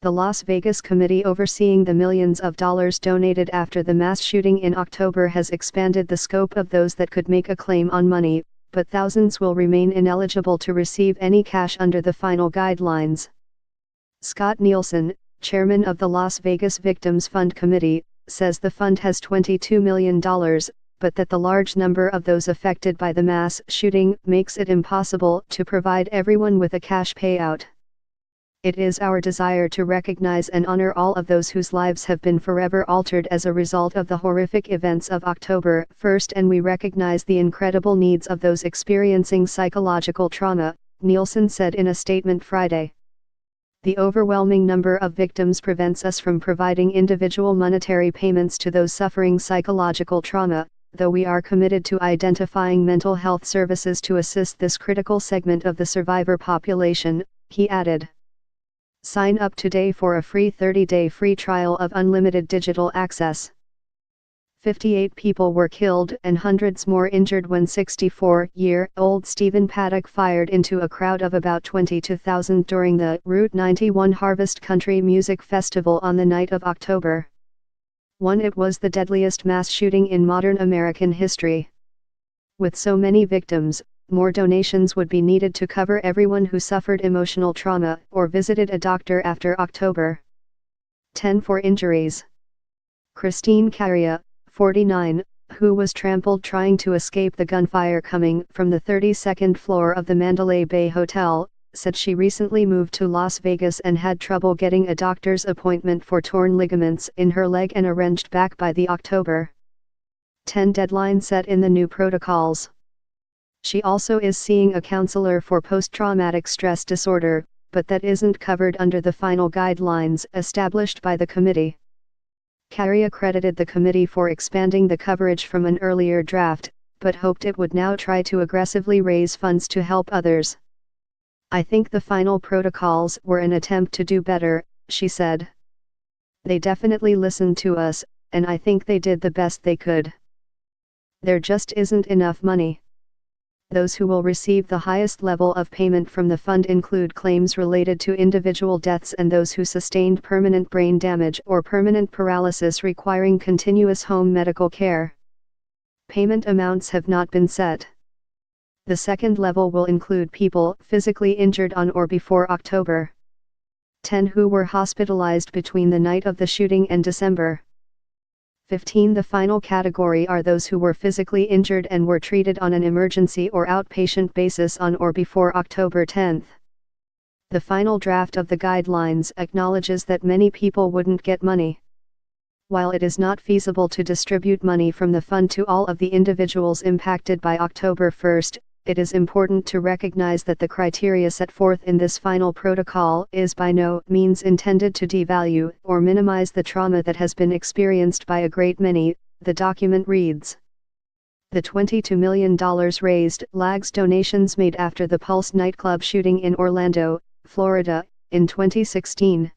the Las Vegas committee overseeing the millions of dollars donated after the mass shooting in October has expanded the scope of those that could make a claim on money, but thousands will remain ineligible to receive any cash under the final guidelines. Scott Nielsen, chairman of the Las Vegas Victims Fund Committee, says the fund has $22 million, but that the large number of those affected by the mass shooting makes it impossible to provide everyone with a cash payout. It is our desire to recognize and honor all of those whose lives have been forever altered as a result of the horrific events of October 1st, and we recognize the incredible needs of those experiencing psychological trauma, Nielsen said in a statement Friday. The overwhelming number of victims prevents us from providing individual monetary payments to those suffering psychological trauma, though we are committed to identifying mental health services to assist this critical segment of the survivor population, he added. Sign up today for a free 30-day free trial of unlimited digital access. 58 people were killed and hundreds more injured when 64-year-old Stephen Paddock fired into a crowd of about 22,000 during the Route 91 Harvest Country Music Festival on the night of October 1. It was the deadliest mass shooting in modern American history. With so many victims, more donations would be needed to cover everyone who suffered emotional trauma or visited a doctor after October 10 for injuries. Christine Carria, 49, who was trampled trying to escape the gunfire coming from the 32nd floor of the Mandalay Bay Hotel, said she recently moved to Las Vegas and had trouble getting a doctor's appointment for torn ligaments in her leg and a wrenched back by the October 10 deadline set in the new protocols. She also is seeing a counselor for post-traumatic stress disorder, but that isn't covered under the final guidelines established by the committee. Carria credited the committee for expanding the coverage from an earlier draft, but hoped it would now try to aggressively raise funds to help others. I think the final protocols were an attempt to do better, she said. They definitely listened to us, and I think they did the best they could. There just isn't enough money. Those who will receive the highest level of payment from the fund include claims related to individual deaths and those who sustained permanent brain damage or permanent paralysis requiring continuous home medical care. Payment amounts have not been set. The second level will include people physically injured on or before October 10 who were hospitalized between the night of the shooting and December 15. The final category are those who were physically injured and were treated on an emergency or outpatient basis on or before October 10. The final draft of the guidelines acknowledges that many people wouldn't get money. While it is not feasible to distribute money from the fund to all of the individuals impacted by October 1, it is important to recognize that the criteria set forth in this final protocol is by no means intended to devalue or minimize the trauma that has been experienced by a great many, the document reads. The $22 million raised lags donations made after the Pulse nightclub shooting in Orlando, Florida, in 2016.